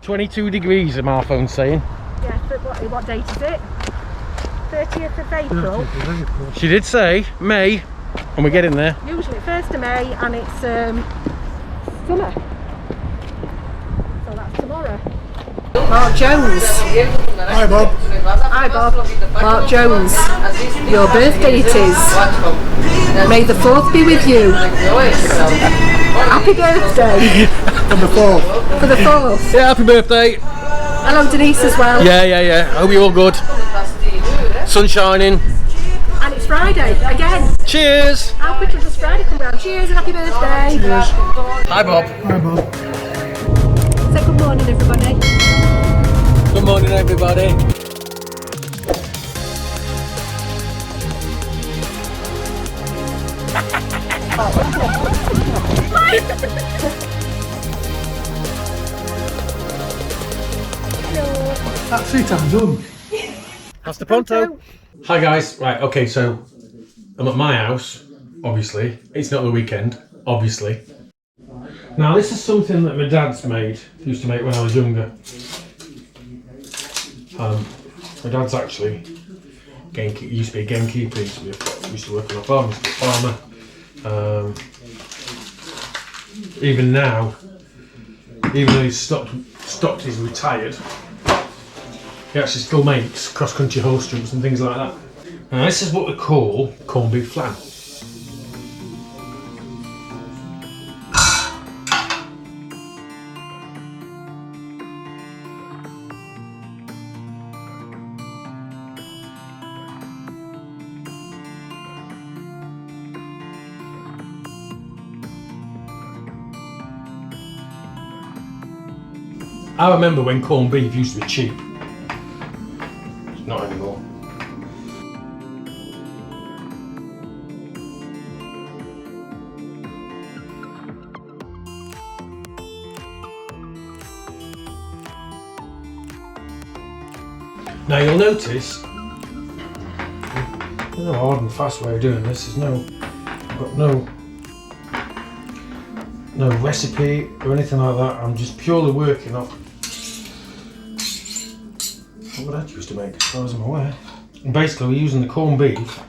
22 degrees, my phone's saying. Yeah, but what date is it? 30th of April. She did say May, and we're getting there. Usually 1st of May, and it's summer. So that's tomorrow. Mark Jones. Hi Bob. Hi Bob. Mark Jones. Your birthday it is. May the 4th be with you. Happy birthday. On the 4th. For the 4th. Yeah, happy birthday. Hello Denise as well. Yeah. Hope you're all good. Sun shining. And it's Friday again. Cheers. How quickly does Friday come round? Cheers and happy birthday. Cheers. Hi, Bob. Hi Bob. Say good morning everybody. Good morning, everybody. That's it, I'm done. That's the pronto. Hi guys. Right, okay, so I'm at my house, obviously. It's not the weekend, obviously. Now this is something that my dad's used to make when I was younger. My dad's actually used to be a gamekeeper, used to work on a farm, used to be a farmer. Even now, even though he's stopped, he's retired, he actually still makes cross-country horse jumps and things like that. Now this is what we call corned beef flan. I remember when corned beef used to be cheap. It's not anymore. Now you'll notice, there's no hard and fast way of doing this. I've got no recipe or anything like that. I'm just purely working off what I used to make, as far as I'm aware. And basically we're using the corned beef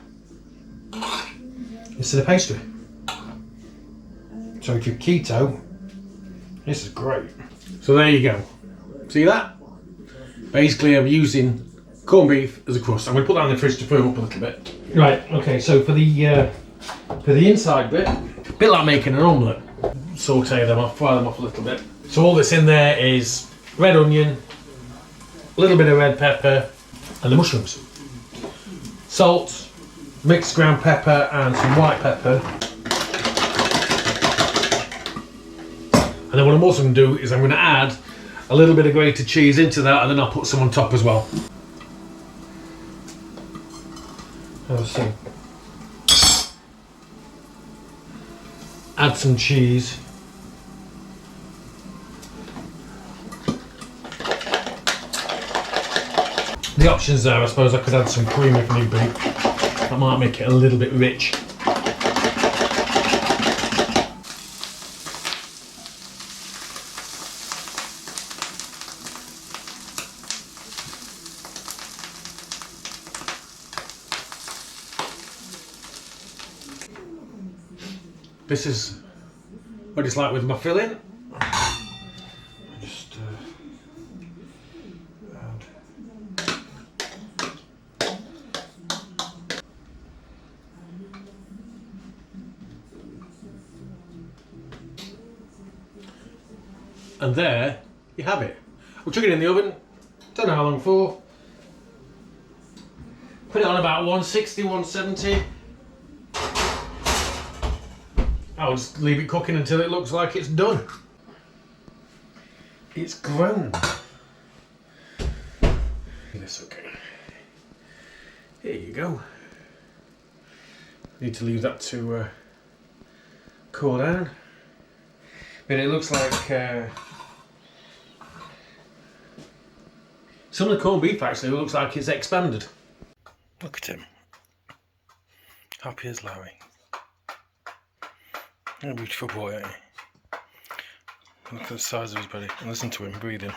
instead of pastry. So if you're keto, this is great. So there you go. See that? Basically I'm using corned beef as a crust. I'm going to put that in the fridge to firm up a little bit. Right, okay, so for the inside bit, a bit like making an omelette. Saute them off, fry them off a little bit. So all that's in there is red onion, a little bit of red pepper, and the mushrooms. Salt, mixed ground pepper, and some white pepper. And then what I'm also going to do is I'm going to add a little bit of grated cheese into that, and then I'll put some on top as well. Let's see. Add some cheese. The options there, I suppose I could add some cream if need be. That might make it a little bit rich. This is what it's like with my filling. Just add. And there you have it. We'll chuck it in the oven. Don't know how long for. Put it on about 160, 170. I'll just leave it cooking until it looks like it's done. It's grown. This okay. Here you go. Need to leave that to cool down. But it looks like some of the corned beef actually looks like it's expanded. Look at him. Happy as Larry. What a beautiful boy, ain't he? Look at the size of his belly and listen to him breathing.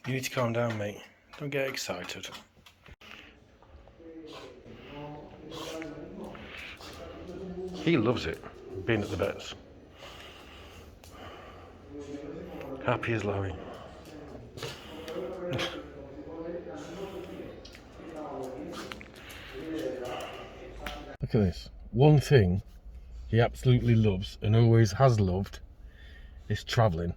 You need to calm down, mate. Don't get excited. He loves it, being at the vets. Happy as Larry. Look at this. One thing he absolutely loves and always has loved is travelling.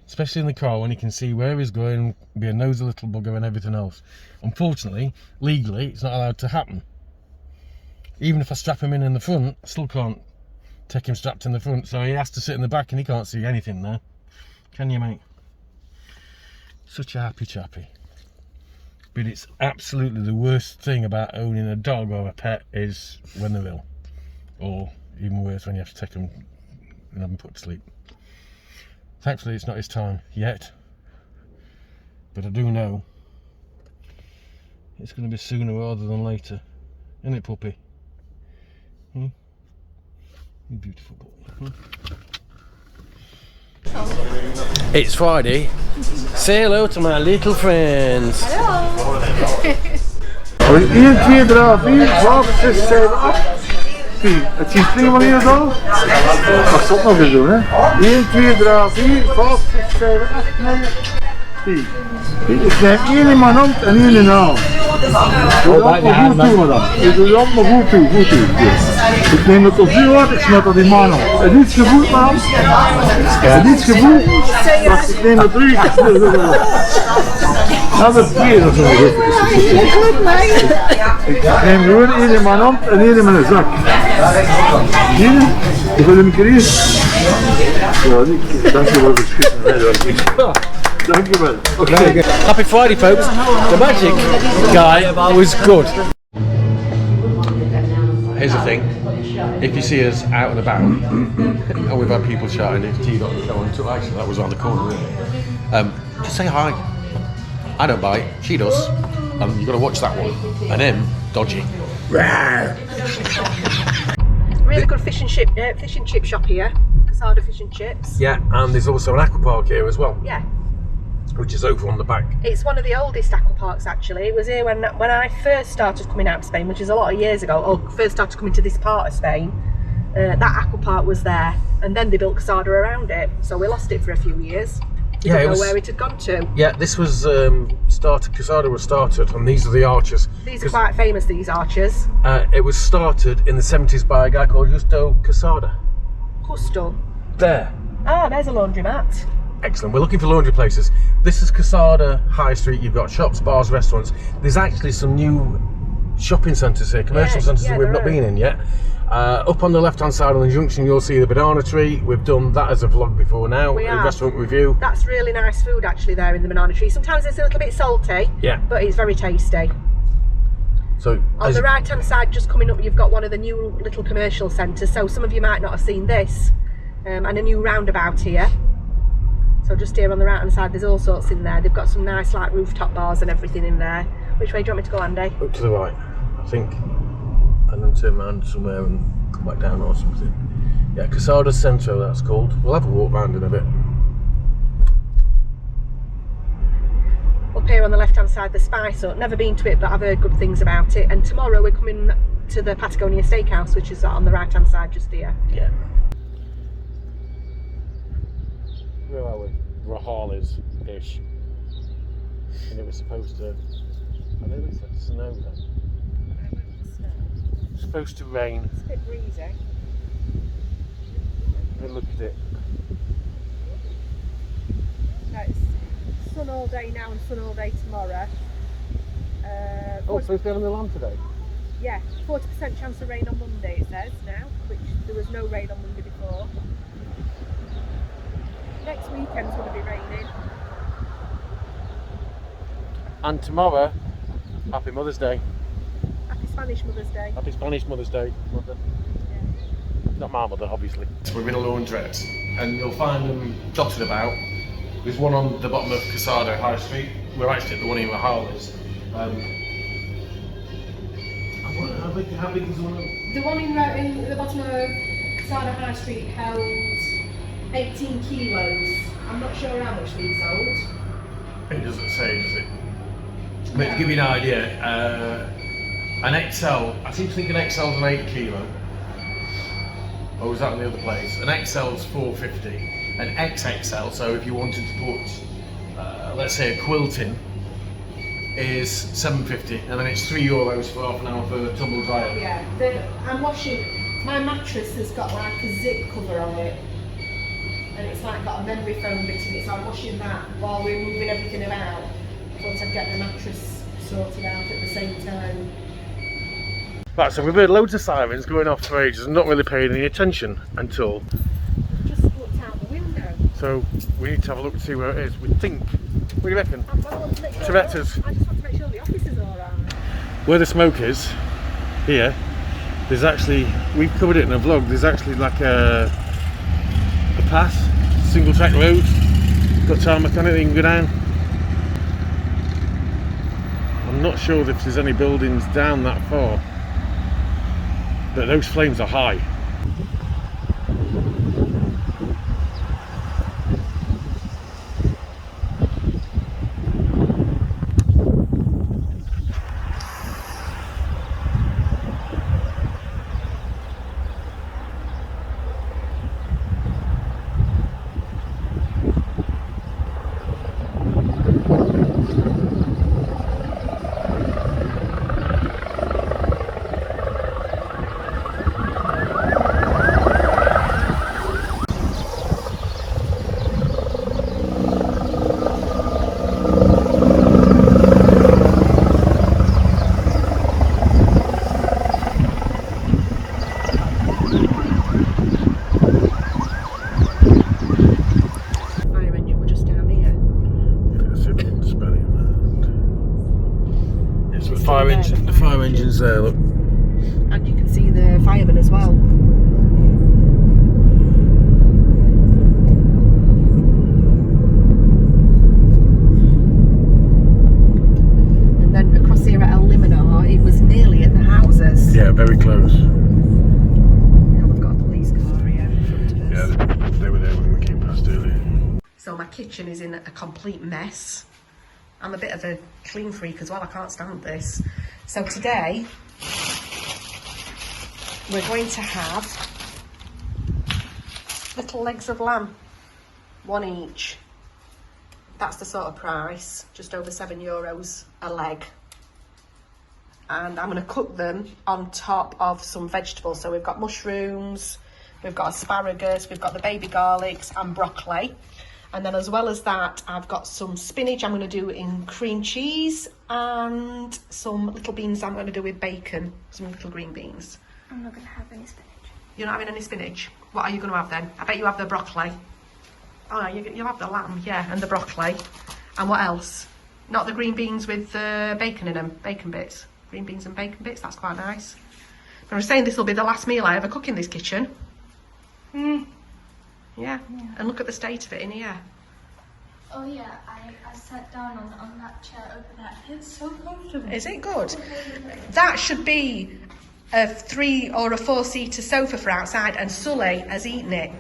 Especially in the car when he can see where he's going, be a nosy little bugger and everything else. Unfortunately, legally, it's not allowed to happen. Even if I strap him in the front, I still can't take him strapped in the front, so he has to sit in the back and he can't see anything there. Can you, mate? Such a happy chappy. But it's absolutely the worst thing about owning a dog or a pet is when they're ill. Or even worse, when you have to take them and have them put to sleep. Thankfully it's not his time yet. But I do know it's going to be sooner rather than later. Isn't it, puppy? You beautiful boy. It's Friday. Say hello to my little friends. Hello. 1, 2, 3, 4, 12, 6, 7, 8. 10. Het ziet 2 manieren zo. Dat zal nog eens doen, hè? 1, 2, 3, 4, 5, 6, 7, 8, 9, 10. Ik neem 1 in mijn hand en 1 in de hand. Doe dat maar goed toe, madame. Ik doe dat maar goed toe, goed toe. Ik neem het op vuur uit, ik smet dat in mijn hand. Het is iets gevoeld, madame. Het is iets gevoeld. Wacht, ik neem het terug. Dat is het tweede of zo. Ik neem gewoon 1 in mijn hand en 1 in mijn zak. Hier, ik wil hem krijgen. Ja, dankjewel voor het schieten. Dankjewel. Okay. Happy Friday, folks. The magic guy was good. Here's the thing. If you see us out and about, and we've had people shouting, if T got going to, actually that was around the corner really. Just say hi. I don't bite, she does. And you've got to watch that one. And him, dodgy. Really good fish and chip shop here. Quesada Fish and Chips. Yeah, and there's also an aqua park here as well. Yeah. Which is over on the back. It's one of the oldest aqua parks actually. It was here when I first started coming out of Spain, which is a lot of years ago, or first started coming to this part of Spain. That aqua park was there, and then they built Quesada around it, so we lost it for a few years. We didn't know where it had gone to. Yeah, this was Quesada was started, and these are the arches. These are quite famous, these arches. It was started in the 70s by a guy called Justo Quesada. Justo? There. Ah, there's a laundromat. Excellent. We're looking for laundry places. This is Quesada High Street. You've got shops, bars, restaurants. There's actually some new shopping centres here, commercial centres that we've not been in yet. Up on the left-hand side on the junction, you'll see the banana tree. We've done that as a vlog before now. A restaurant review. That's really nice food actually there in the banana tree. Sometimes it's a little bit salty, but it's very tasty. So on the right-hand side, just coming up, you've got one of the new little commercial centres. So some of you might not have seen this, and a new roundabout here. So just here on the right hand side, there's all sorts in there. They've got some nice like rooftop bars and everything in there. Which way do you want me to go, Andy? Up to the right, I think. And then turn around somewhere and come back down or something. Yeah, Quesada Centro, that's called. We'll have a walk round in a bit. Up here on the left hand side, the Spice Hut. Never been to it, but I've heard good things about it. And tomorrow we're coming to the Patagonia Steak House, which is on the right hand side just here. Yeah. Where are we? Rajales-ish. And it was supposed to, I know it said snow then. It's supposed to rain. It's a bit breezy. And look at it. No, it's sun all day now and sun all day tomorrow. Oh, it's supposed to be on the land today? Yeah, 40% chance of rain on Monday it says now, which there was no rain on Monday before. Next weekend's going to be raining. And tomorrow, Happy Mother's Day. Happy Spanish Mother's Day. Happy Spanish Mother's Day, Mother. Yeah. Not my mother, obviously. We're in a laundrette, and you'll find them dotted about. There's one on the bottom of Quesada High Street. We're actually at the one in Rajales. How big is the one? The one in the bottom of Quesada High Street held 18 kilos. I'm not sure how much these hold. It doesn't say, does it? But to give you an idea, an XL, I seem to think an XL is an 8 kilo. Or was that in the other place? An XL is 450. An XXL, so if you wanted to put, let's say a quilt in, is 750, and then it's €3 for half an hour for a tumble dryer. Yeah, I'm washing, my mattress has got like a zip cover on it, and it's like got a memory foam bit in it, so I'm washing that while we're moving everything about. I thought I'd get the mattress sorted out at the same time. Right, so we've heard loads of sirens going off for ages and not really paying any attention until... Just looked out the window. So we need to have a look and see where it is. We think, what do you reckon? Toretta's. I just want to make sure the office is alright. Where the smoke is, here, there's actually, we've covered it in a vlog, there's actually like a path, single track road, got tarmac on it, you can go down. I'm not sure if there's any buildings down that far, but those flames are high. The fire engine's there, look. And you can see the firemen as well. And then across here at El Liminar, it was nearly at the houses. Yeah, very close. Now we've got a police car here in front of us. Yeah, they were there when we came past earlier. So my kitchen is in a complete mess. I'm a bit of a clean freak as well, I can't stand this. So today, we're going to have little legs of lamb, one each. That's the sort of price, just over €7 a leg. And I'm going to cook them on top of some vegetables. So we've got mushrooms, we've got asparagus, we've got the baby garlics and broccoli. And then as well as that, I've got some spinach I'm going to do in cream cheese and some little beans I'm going to do with bacon, some little green beans. I'm not going to have any spinach. You're not having any spinach? What are you going to have then? I bet you have the broccoli. Oh, you'll have the lamb, yeah, and the broccoli. And what else? Not the green beans with bacon in them, bacon bits. Green beans and bacon bits, that's quite nice. I was saying this will be the last meal I ever cook in this kitchen. Yeah, and look at the state of it in here. Oh yeah, I sat down on that chair over there. It's so comfortable. Is it good? That should be a 3 or a 4-seater sofa for outside, and Sully has eaten it.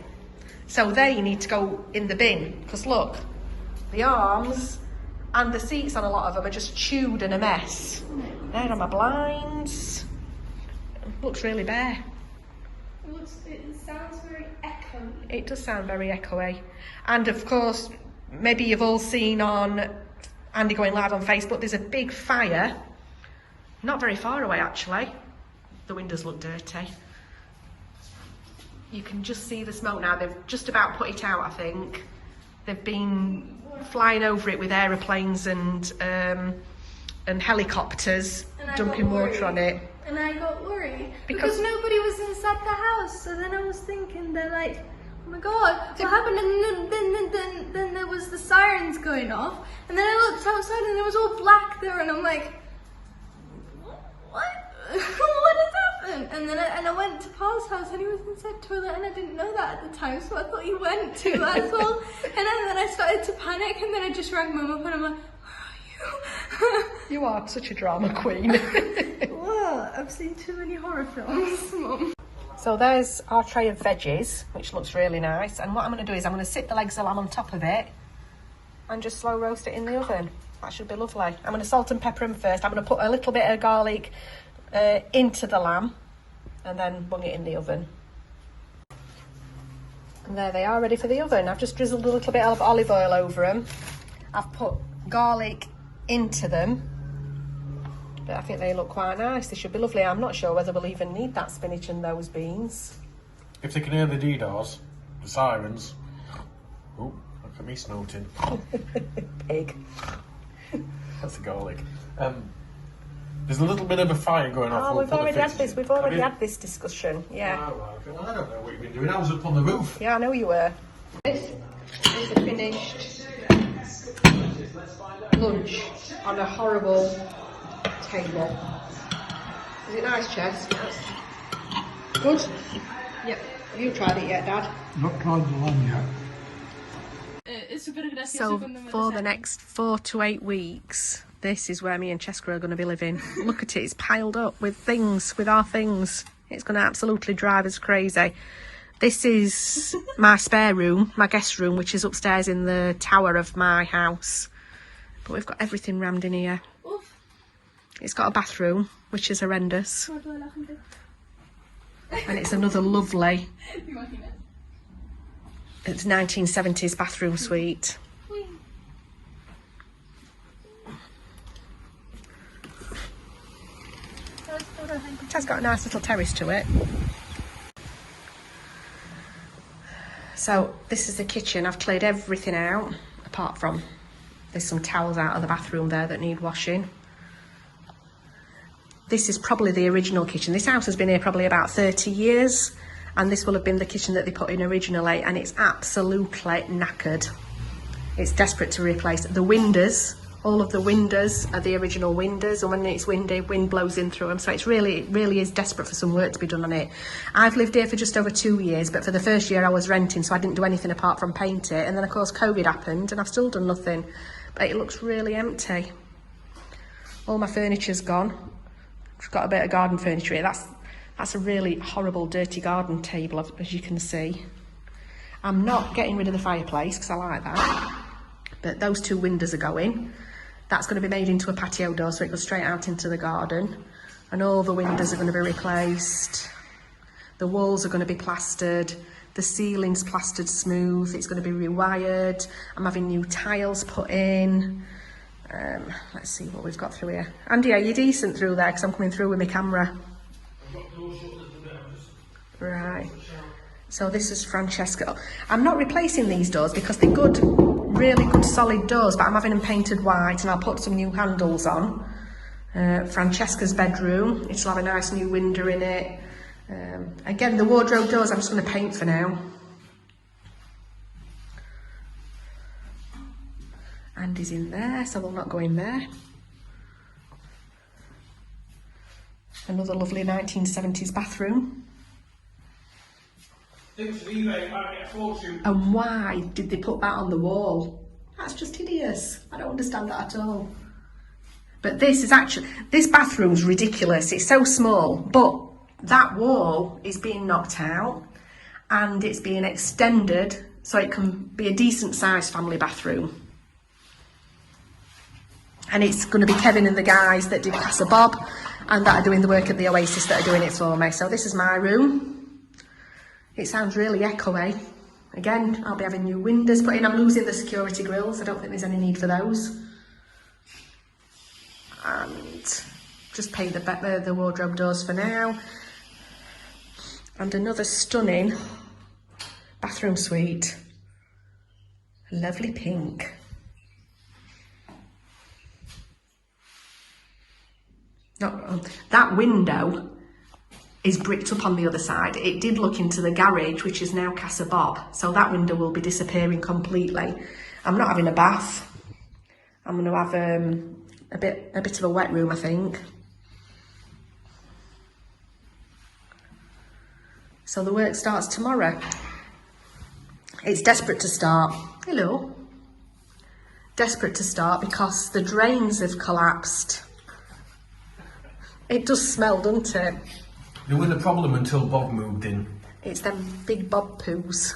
So they need to go in the bin, because look, the arms and the seats on a lot of them are just chewed and a mess. There are my blinds. Looks really bare. It sounds very echoey. It does sound very echoey. And of course, maybe you've all seen on Andy going live on Facebook, there's a big fire, not very far away actually. The windows look dirty. You can just see the smoke now. They've just about put it out, I think. They've been flying over it with aeroplanes and helicopters, dumping water on it. And I got worried because nobody was inside the house. So then I was thinking that, like, oh my god, what happened? And then there was the sirens going off. And then I looked outside and it was all black there. And I'm like, what? What has happened? And then I went to Paul's house and he was inside the toilet and I didn't know that at the time. So I thought he went to as well. And then I started to panic and then I just rang Mum up and I'm like, where are you? You are such a drama queen. Well, I've seen too many horror films, Mum. So there's our tray of veggies, which looks really nice. And what I'm going to do is I'm going to sit the legs of lamb on top of it. and just slow roast it in the oven. That should be lovely. I'm going to salt and pepper them first. I'm going to put a little bit of garlic into the lamb and then bung it in the oven. And there they are, ready for the oven. I've just drizzled a little bit of olive oil over them. I've put garlic into them, but I think they look quite nice. They should be lovely. I'm not sure whether we'll even need that spinach and those beans. If they can hear the DDoS, the sirens. Oh, look at me snorting. Pig. That's the garlic. There's a little bit of a fire going off. Oh, we've already had this. We've already had this discussion. Yeah. Oh, right. Well, I don't know what you've been doing. I was up on the roof. Yeah, I know you were. This is a finished lunch on a horrible table. Is it nice, Chess? Good? Yep. Have you tried it yet, Dad? Not tried the lamb yet. So for the next 4 to 8 weeks, this is where me and Cheska are going to be living. Look at it, it's piled up with things, with our things. It's going to absolutely drive us crazy. This is my spare room, my guest room, which is upstairs in the tower of my house. But we've got everything rammed in here. It's got a bathroom, which is horrendous. And it's another lovely, it's 1970s bathroom suite. It has got a nice little terrace to it. So this is the kitchen. I've cleared everything out, apart from there's some towels out of the bathroom there that need washing. This is probably the original kitchen. This house has been here probably about 30 years, and this will have been the kitchen that they put in originally, and it's absolutely knackered. It's desperate to replace. The windows, all of the windows are the original windows, and when it's windy, wind blows in through them, so it really is desperate for some work to be done on it. I've lived here for just over 2 years, but for the first year I was renting, so I didn't do anything apart from paint it, and then of course COVID happened and I've still done nothing, but it looks really empty. All my furniture's gone. I've got a bit of garden furniture here. That's a really horrible dirty garden table, as you can see. I'm not getting rid of the fireplace because I like that, but those 2 windows are going. That's going to be made into a patio door so it goes straight out into the garden, and all the windows are going to be replaced. The walls are going to be plastered, the ceiling's plastered smooth, it's going to be rewired. I'm having new tiles put in. Let's see what we've got through here. Andy, are you decent through there? Because I'm coming through with my camera. Right. So this is Francesca. I'm not replacing these doors because they're good, really good solid doors, but I'm having them painted white, and I'll put some new handles on. Francesca's bedroom, it'll have a nice new window in it. Again, the wardrobe doors I'm just going to paint for now. Andy's in there, so they'll not go in there. Another lovely 1970s bathroom. And why did they put that on the wall? That's just hideous. I don't understand that at all. But this bathroom's ridiculous. It's so small, but that wall is being knocked out and it's being extended so it can be a decent sized family bathroom. And it's going to be Kevin and the guys that did Casa Bob and that are doing the work at the Oasis that are doing it for me. So this is my room. It sounds really echoey. Again, I'll be having new windows put in. I'm losing the security grills. I don't think there's any need for those. And just paint the wardrobe doors for now. And another stunning bathroom suite. Lovely pink. That window is bricked up on the other side. It did look into the garage, which is now Casa Bob, so that window will be disappearing completely. I'm not having a bath. I'm going to have a bit of a wet room, I think. So the work starts tomorrow. It's desperate to start. Hello. Desperate to start because the drains have collapsed. It does smell, doesn't it? There wasn't a problem until Bob moved in. It's them big Bob poos.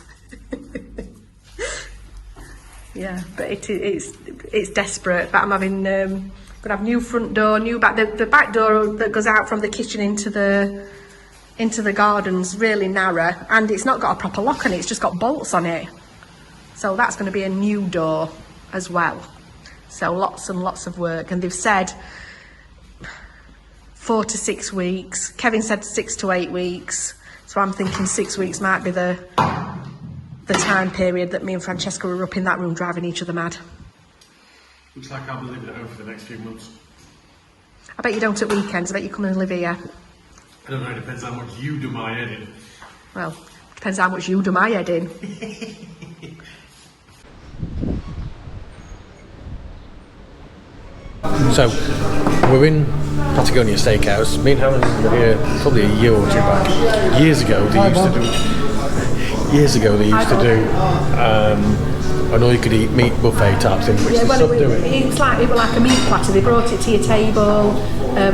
Yeah, but it's desperate. But I'm having gonna have new front door, new back. The back door that goes out from the kitchen into the garden's really narrow, and it's not got a proper lock on it. It's just got bolts on it. So that's going to be a new door as well. So lots and lots of work, and they've said 4 to 6 weeks. Kevin said 6 to 8 weeks. So I'm thinking 6 weeks might be the time period that me and Francesca were up in that room driving each other mad. Looks like I'll be living at home for the next few months. I bet you don't at weekends. I bet you come and live here. I don't know, it depends how much you do my head in. Well, depends how much you do my head in. So, we're in Patagonia Steak House. Me and Helen were here probably a year or two back. Years ago, they used to do an all-you-could-eat meat buffet type thing, which they stopped doing. It was like a meat platter. They brought it to your table,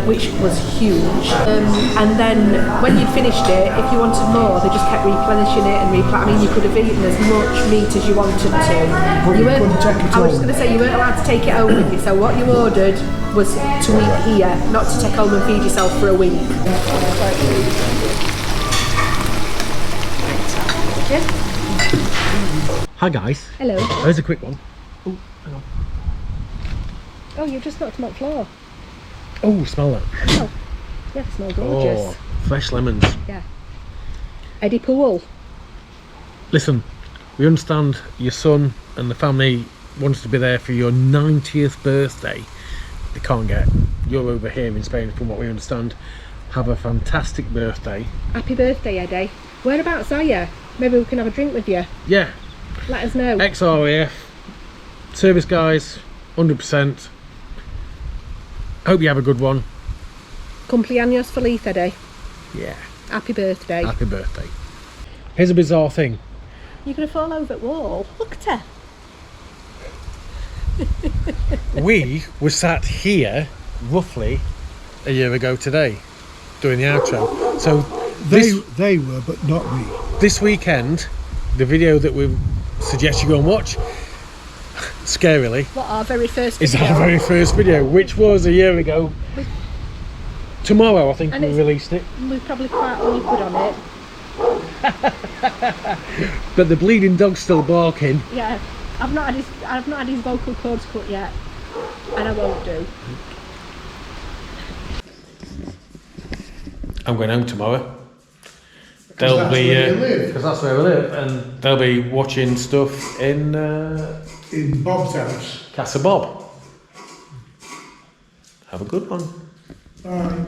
which was huge. And then when you'd finished it, if you wanted more, they just kept replenishing it and I mean, you could have eaten as much meat as you wanted to. I was just going to say, you weren't allowed to take it home with you. So what you ordered was to eat here, not to take home and feed yourself for a week. Hi guys. Hello. There's a quick one. Oh, hang on. Oh, you just knocked them on the floor. Oh, smell that. Oh, yeah, they smell gorgeous. Oh, fresh lemons. Yeah. Eddie Poole. Listen, we understand your son and the family wants to be there for your 90th birthday. They can't get. You're over here in Spain, from what we understand. Have a fantastic birthday. Happy birthday, Eddie. Whereabouts are you? Maybe we can have a drink with you. Yeah. Let us know. XRAF. Service guys, 100%. Hope you have a good one. Cumpleaños feliz, Eddie. Yeah. Happy birthday. Happy birthday. Here's a bizarre thing. You're going to fall over at wall. Look at her. We were sat here roughly a year ago today doing the outro. So They were, but not me. this weekend, the video that we suggest you go and watch, scarily, What, our very first video? is our very first video, which was a year ago. Tomorrow, I think, And we it's- released it. We're probably quite awkward on it. But the bleeding dog's still barking. Yeah. I've not had his vocal cords cut yet. And I won't do. I'm going home tomorrow. They'll be because that's where we live, and they'll be watching stuff in Bob's house. Casa Bob. Have a good one. Bye.